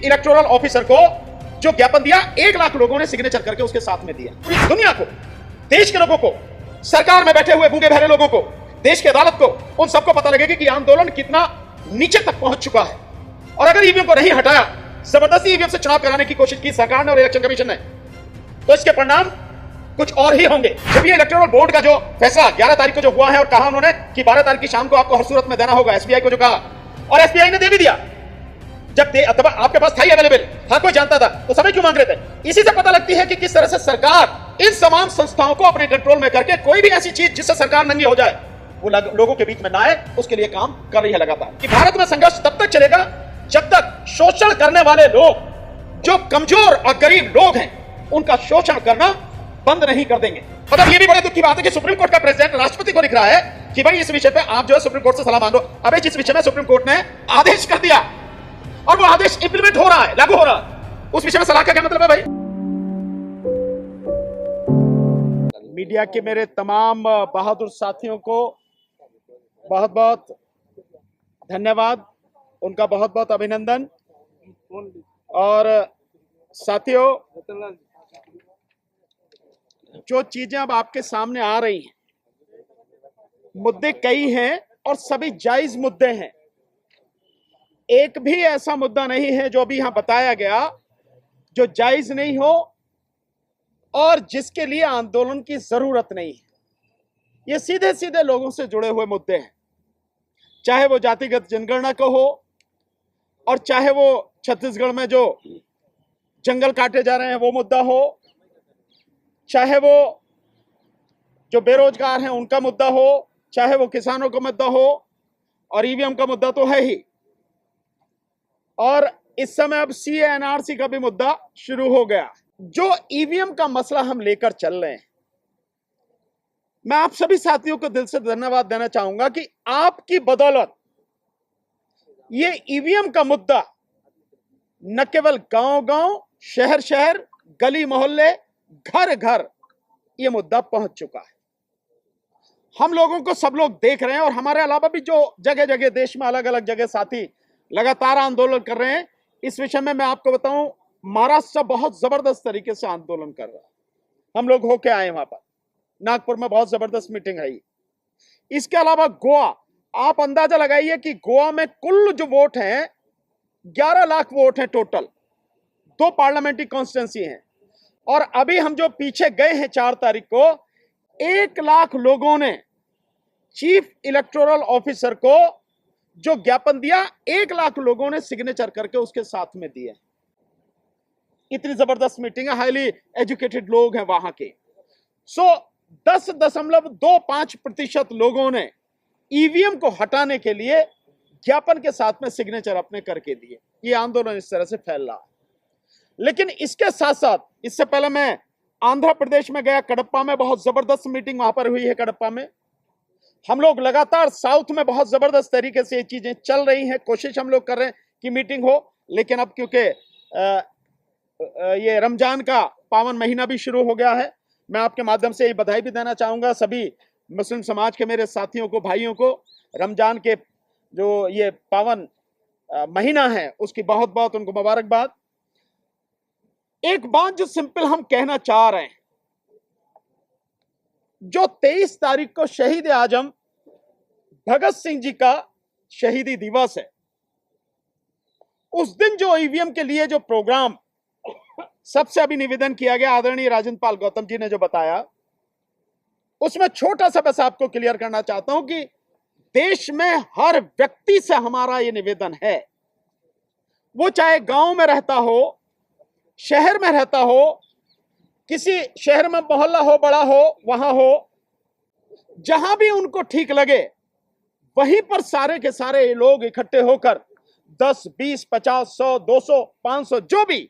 Electoral officer को जो ज्ञापन दिया 1 लाख लोगों ने सिग्नेचर करके उसके साथ में दिया। पूरी दुनिया को, देश के लोगों को, सरकार में बैठे हुए गूंगे बहरे लोगों को, देश की अदालत को, उन सबको पता लगेगा कि आंदोलन कितना नीचे तक पहुंच चुका है। और अगर ईवीएम को नहीं हटाया, जबरदस्ती ईवीएम से चुनाव कराने की कोशिश की सरकार ने और इलेक्शन कमीशन ने, तो इसके परिणाम कुछ और ही होंगे। जब ये इलेक्टोरल बोर्ड का जो फैसला 11 तारीख को जो हुआ है और कहा उन्होंने कि 12 तारीख की शाम को आपको हर सूरत में देना होगा, एसबीआई को जो कहा, और एसबीआई ने दे भी दिया। जब आपके पास था ही अवेलेबल, हर कोई जानता था, तो समय क्यों मांग रहे थे? इसी से पता लगती है कि किस तरह से सरकार इन तमाम संस्थाओं को अपने कंट्रोल में करके कोई भी ऐसी चीज जिससे सरकार नंगी हो जाए वो लोगों के बीच में ना आए, उसके लिए काम कर रही है लगातार। कि भारत में संघर्ष तब तक चलेगा जब तक शोषण करने वाले लोग, जो कमजोर और गरीब लोग हैं, उनका शोषण करना बंद नहीं कर देंगे। मतलब ये भी बड़े दुख की बात है कि सुप्रीम कोर्ट का प्रेसिडेंट राष्ट्रपति को लिख रहा है कि भाई इस विषय पे आप जो है सुप्रीम कोर्ट से सलाह मांगो। अबे जिस विषय में सुप्रीम कोर्ट ने आदेश कर दिया और वो आदेश इंप्लीमेंट हो रहा है, लागू हो रहा है, उस विषय में सलाह का क्या मतलब है भाई? मीडिया के मेरे तमाम बहादुर साथियों को बहुत बहुत धन्यवाद, उनका बहुत बहुत अभिनंदन। और साथियों, जो चीजें अब आपके सामने आ रही हैं, मुद्दे कई हैं और सभी जायज मुद्दे हैं। एक भी ऐसा मुद्दा नहीं है जो अभी यहां बताया गया जो जायज नहीं हो और जिसके लिए आंदोलन की जरूरत नहीं है। ये सीधे सीधे लोगों से जुड़े हुए मुद्दे हैं, चाहे वो जातिगत जनगणना को हो और चाहे वो छत्तीसगढ़ में जो जंगल काटे जा रहे हैं वो मुद्दा हो, चाहे वो जो बेरोजगार हैं उनका मुद्दा हो, चाहे वो किसानों का मुद्दा हो, और ईवीएम का मुद्दा तो है ही। और इस समय अब सीए एनआरसी का भी मुद्दा शुरू हो गया। जो ईवीएम का मसला हम लेकर चल रहे हैं, मैं आप सभी साथियों को दिल से धन्यवाद देना चाहूंगा कि आपकी बदौलत ये ईवीएम का मुद्दा न केवल गांव-गांव, शहर-शहर, गली मोहल्ले, घर-घर ये मुद्दा पहुंच चुका है। हम लोगों को सब लोग देख रहे हैं और हमारे अलावा भी जो जगह जगह देश में अलग अलग जगह साथी लगातार आंदोलन कर रहे हैं। इस विषय में मैं आपको बताऊं, महाराष्ट्र बहुत जबरदस्त तरीके से आंदोलन कर रहा है। हम लोग होके आए वहां पर, नागपुर में बहुत जबरदस्त मीटिंग है। इसके अलावा गोवा, आप अंदाजा लगाइए कि गोवा में कुल जो वोट हैं 11 लाख वोट हैं टोटल, 2 पार्लियामेंट्री कॉन्स्टिट्यूंसी हैं। और अभी हम जो पीछे गए हैं 4 तारीख को, 1 लाख लोगों ने चीफ इलेक्टोरल ऑफिसर को जो ज्ञापन दिया, 1 लाख लोगों ने सिग्नेचर करके उसके साथ में दिए। इतनी जबरदस्त मीटिंग है, हाईली एजुकेटेड लोग हैं वहां के। 10.25% लोगों ने ईवीएम को हटाने के लिए ज्ञापन के साथ में सिग्नेचर अपने करके दिए। ये आंदोलन इस तरह से फैल रहा है। लेकिन इसके साथ साथ, इससे पहले मैं आंध्र प्रदेश में गया, कडप्पा में बहुत जबरदस्त मीटिंग वहां पर हुई है। कडप्पा में हम लोग लगातार साउथ में बहुत जबरदस्त तरीके से ये चीजें चल रही हैं, कोशिश हम लोग कर रहे हैं कि मीटिंग हो। लेकिन अब क्योंकि ये रमजान का पावन महीना भी शुरू हो गया है, मैं आपके माध्यम से ये बधाई भी देना चाहूंगा सभी मुस्लिम समाज के मेरे साथियों को, भाइयों को। रमजान के जो ये पावन महीना है उसकी बहुत बहुत उनको मुबारकबाद। एक बात जो सिंपल हम कहना चाह रहे हैं, जो 23 तारीख को शहीद आजम भगत सिंह जी का शहीदी दिवस है, उस दिन जो ईवीएम के लिए जो प्रोग्राम सबसे अभी निवेदन किया गया, आदरणीय राजेंद्र पाल गौतम जी ने जो बताया, उसमें छोटा सा बस आपको क्लियर करना चाहता हूं कि देश में हर व्यक्ति से हमारा ये निवेदन है, वो चाहे गांव में रहता हो, शहर में रहता हो, किसी शहर में मोहल्ला हो, बड़ा हो, वहां हो, जहां भी उनको ठीक लगे वहीं पर सारे के सारे लोग इकट्ठे होकर 10, 20, 50, 100, 200, 500 जो भी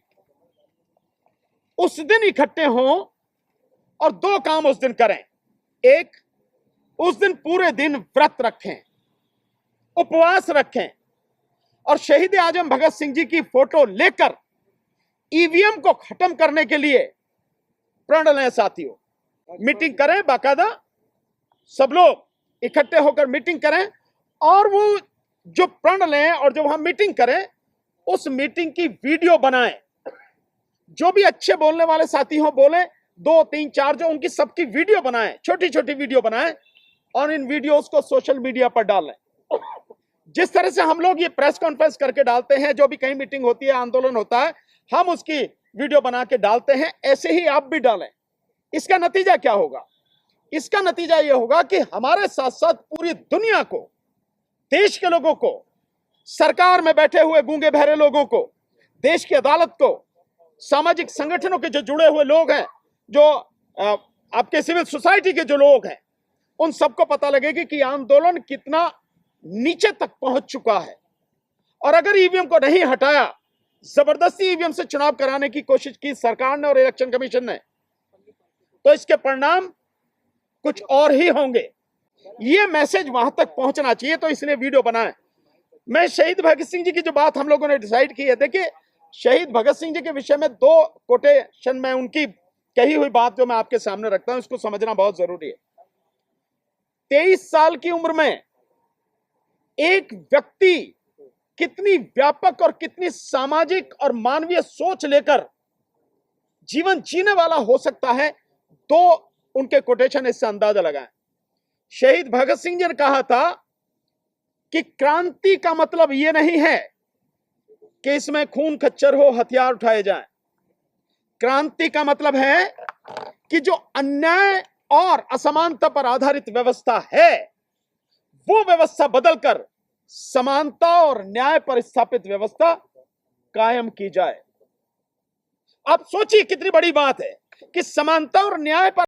उस दिन इकट्ठे हों और 2 काम उस दिन करें। एक, उस दिन पूरे दिन व्रत रखें, उपवास रखें और शहीद आजम भगत सिंह जी की फोटो लेकर ईवीएम को खत्म करने के लिए प्रण लें। साथियों, मीटिंग करें, बाकायदा सब लोग इकट्ठे होकर मीटिंग करें और वो जो प्रण लें और जो वहां मीटिंग करें उस मीटिंग की वीडियो बनाएं। जो भी अच्छे बोलने वाले साथी हो बोले, 2, 3, 4 जो उनकी सबकी वीडियो बनाएं, छोटी छोटी वीडियो बनाएं और इन वीडियोस को सोशल मीडिया पर डालें। जिस तरह से हम लोग ये प्रेस कॉन्फ्रेंस करके डालते हैं, जो भी कहीं मीटिंग होती है, आंदोलन होता है, हम उसकी वीडियो बना के डालते हैं, ऐसे ही आप भी डालें। इसका नतीजा क्या होगा? इसका नतीजा यह होगा कि हमारे साथ साथ पूरी दुनिया को, देश के लोगों को, सरकार में बैठे हुए गूंगे बहरे लोगों को, देश की अदालत को, सामाजिक संगठनों के जो जुड़े हुए लोग हैं, जो आपके सिविल सोसाइटी के जो लोग हैं, उन सबको पता लगेगा कि आंदोलन कितना नीचे तक पहुंच चुका है। और अगर ईवीएम को नहीं हटाया, जबरदस्ती ईवीएम से चुनाव कराने की कोशिश की सरकार ने और इलेक्शन कमीशन ने, तो इसके परिणाम कुछ और ही होंगे। ये मैसेज वहां तक पहुंचना चाहिए, तो इसलिए वीडियो बनाए। मैं शहीद भगत सिंह जी की जो बात हम लोगों ने डिसाइड की है, देखिए शहीद भगत सिंह जी के विषय में 2 कोटेशन में उनकी कही हुई बात जो मैं आपके सामने रखता हूं, इसको समझना बहुत जरूरी है। 23 साल की उम्र में एक व्यक्ति कितनी व्यापक और कितनी सामाजिक और मानवीय सोच लेकर जीवन जीने वाला हो सकता है, 2 उनके कोटेशन इससे अंदाजा लगाएं। शहीद भगत सिंह जी ने कहा था कि क्रांति का मतलब यह नहीं है कि इसमें खून खच्चर हो, हथियार उठाए जाएं। क्रांति का मतलब है कि जो अन्याय और असमानता पर आधारित व्यवस्था है, वो व्यवस्था बदलकर समानता और न्याय पर स्थापित व्यवस्था कायम की जाए। आप सोचिए कितनी बड़ी बात है कि समानता और न्याय पर